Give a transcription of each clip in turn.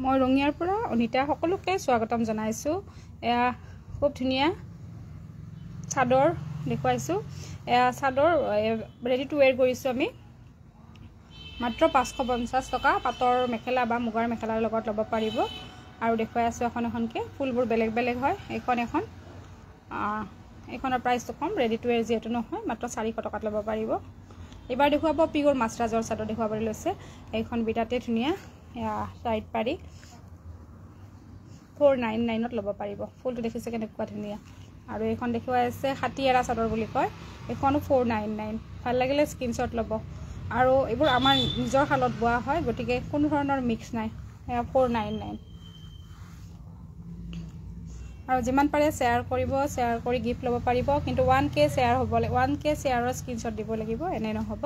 মই ৰঙিয়াৰ পৰা অনিতা সকলোকে স্বাগতম জনাইছো। এয়া খুব ধুনিয়া চাদৰ দেখুৱাইছো। এয়া চাদৰ ৰেডি টু ওয়্যাৰ কৰিছো আমি। মাত্ৰ 550 টকা পাটৰ মেখেলা বা মুগাৰ মেখেলাৰ লগত ল'ব পাৰিব। আৰু দেখুৱাই আছো এখন এখনকে ফুলবোৰ বেলেগ বেলেগ হয়। এইখনৰ প্ৰাইচটো কম, ৰেডি টু ওয়্যাৰ যেহেতু নহয়, মাত্ৰ 400 টকাত ল'ব পাৰিব। এবাৰ দেখুৱাব পিয়ৰ মাছৰাজৰ চাদৰ দেখুৱাবলৈ লৈছে। এইখন বিৰাটে ধুনিয়া, এয়া টাইট পাৰি 499ত ল'ব পাৰিব। ফুলটো দেখিছে কেনেকুৱা ধুনিয়া। আৰু এইখন দেখুৱাই আছে হাতীয়াৰা চাদৰ বুলি কয়, এইখনো 499। ভাল লাগিলে স্ক্ৰীনশ্বট ল'ব। আৰু এইবোৰ আমাৰ নিজৰ শালত বোৱা হয়, গতিকে কোনো ধৰণৰ মিক্স নাই। এয়া 499। আৰু যিমান পাৰে শ্বেয়াৰ কৰিব, শ্বেয়াৰ কৰি গিফ্ট ল'ব পাৰিব। কিন্তু 1K শ্বেয়াৰ হ'ব লাগিব, 1K শ্বেয়াৰৰ স্ক্ৰীনশ্বট দিব লাগিব, এনে নহ'ব।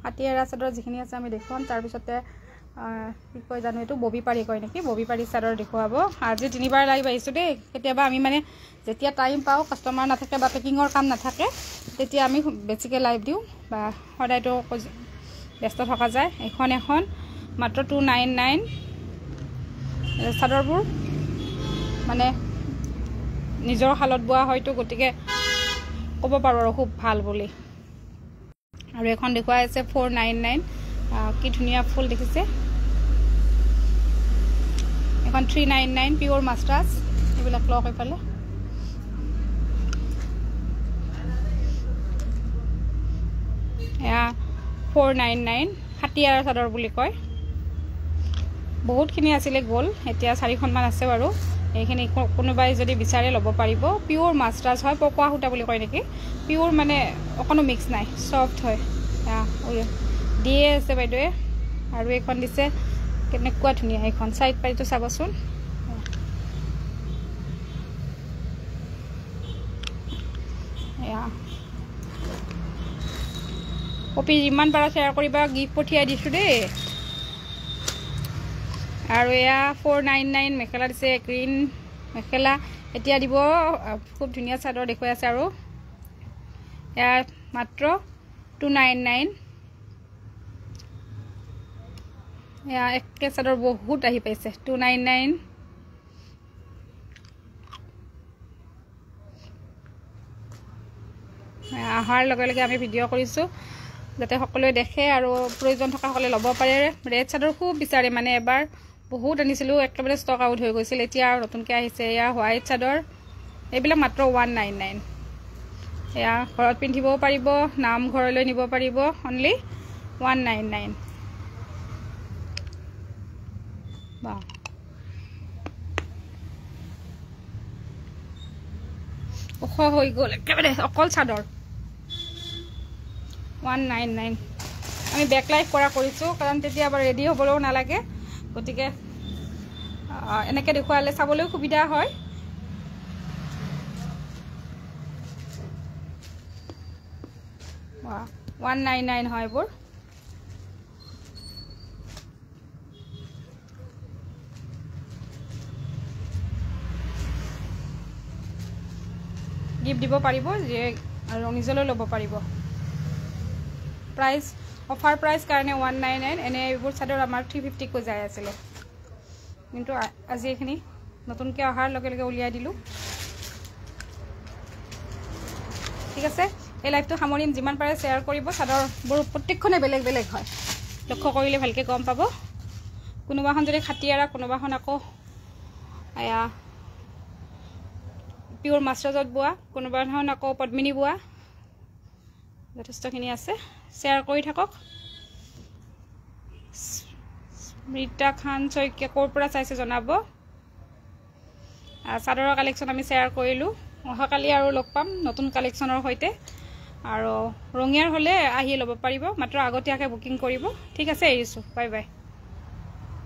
হাতীয়াৰা চাদৰ যিখিনি আছে আমি দেখুৱাম। তাৰপিছতে কি কয় জানো, এইটো ববি পাৰি কয় নেকি, ববি পাৰি চাদৰ দেখুৱাব। আজি 3বাৰ লাইভ আহিছোঁ দেই। কেতিয়াবা আমি মানে যেতিয়া টাইম পাওঁ, কাষ্টমাৰ নাথাকে বা পেকিঙৰ কাম নাথাকে, তেতিয়া আমি বেছিকৈ লাইভ দিওঁ, বা সদায়তো ব্যস্ত থকা যায়। এখন মাত্ৰ 299। চাদৰবোৰ মানে নিজৰ শালত বোৱা হয়তো, গতিকে ক'ব পাৰোঁ আৰু খুব ভাল বুলি। আৰু এখন দেখুৱাই আছে 499। কি ধুনীয়া ফুল দেখিছে। এখন 399 পিয়ৰ মাছৰাজ। এইবিলাক লওক এইফালে। এয়া 499 হাতীয়াৰা চাদৰ বুলি কয়। বহুতখিনি আছিলে, গ'ল এতিয়া 4খনমান আছে বাৰু। এইখিনি কোনোবাই যদি বিচাৰে ল'ব পাৰিব। পিয়ৰ মাছৰাজ হয়, পকোৱা সূতা বুলি কয় নেকি। পিয়ৰ মানে অকণো মিক্স নাই, চফ্ট হয়। দিয়ে আছে বাইদেৱে। আৰু এইখন দিছে কেনেকুৱা ধুনীয়া। এইখন চাইড পাৰিটো চাবচোন। এয়া কপি যিমান পাৰা শ্বেয়াৰ কৰিবা, গিফ্ট পঠিয়াই দিছোঁ দেই। আৰু এয়া 499 মেখেলা দিছে, গ্ৰীণ মেখেলা। এতিয়া দিব খুব ধুনীয়া চাদৰ দেখুৱাই আছে। আৰু এয়া মাত্ৰ 299। এয়া একে চাদৰ বহুত আহি পাইছে, 299। অহাৰ লগে লগে আমি ভিডিঅ' কৰিছোঁ, যাতে সকলোৱে দেখে আৰু প্ৰয়োজন থকা সকলে ল'ব পাৰে। ৰেড চাদৰ খুব বিচাৰে, মানে এবাৰ বহুত আনিছিলোঁ, একেবাৰে ষ্টক আউট হৈ গৈছিল। এতিয়া আৰু নতুনকৈ আহিছে। এয়া হোৱাইট চাদৰ, এইবিলাক মাত্ৰ 199। এয়া ঘৰত পিন্ধিবও পাৰিব, নামঘৰলৈ নিব পাৰিব, অনলি 199। বা ওখ হৈ গ'ল একেবাৰে, অকল চাদৰ 199। আমি বেক লাইফ কৰিছোঁ, কাৰণ তেতিয়া আবাৰ ৰেডি হ'বলৈও নালাগে, গতিকে এনেকৈ দেখুৱালে চাবলৈও সুবিধা হয়। বা 199 হয় এইবোৰ। গিফ্ট দিব পাৰিব, যে আৰু নিজলৈ ল'ব পাৰিব। প্ৰাইচ অফাৰ প্ৰাইচ কাৰণে 199। এনে এইবোৰ চাদৰ আমাৰ 350কৈ যাই আছিলে, কিন্তু আজি এইখিনি নতুনকৈ অহাৰ লগে লগে উলিয়াই দিলোঁ। ঠিক আছে, এই লাইভটো সামৰিম। যিমান পাৰে শ্বেয়াৰ কৰিব। চাদৰবোৰ প্ৰত্যেকখনে বেলেগ বেলেগ হয়, লক্ষ্য কৰিলে ভালকৈ গম পাব। কোনোবাখন যদি হাতীয়াৰা, কোনোবাখন আকৌ এয়া পিয়ৰ মাছৰাজত বোৱা, কোনোবাখন আকৌ পদ্মিনী বোৱা। যথেষ্টখিনি আছে, শ্বেয়াৰ কৰি থাকক। স্মৃতা খান শইকীয়া ক'ৰ পৰা চাইছে জনাব। চাদৰৰ কালেকশ্যন আমি শ্বেয়াৰ কৰিলোঁ। অহাকালি আৰু লগ পাম নতুন কালেকশ্যনৰ সৈতে। আৰু ৰঙিয়াৰ হ'লে আহি ল'ব পাৰিব, মাত্ৰ আগতীয়াকৈ বুকিং কৰিব। ঠিক আছে, এৰিছোঁ। Bye bye.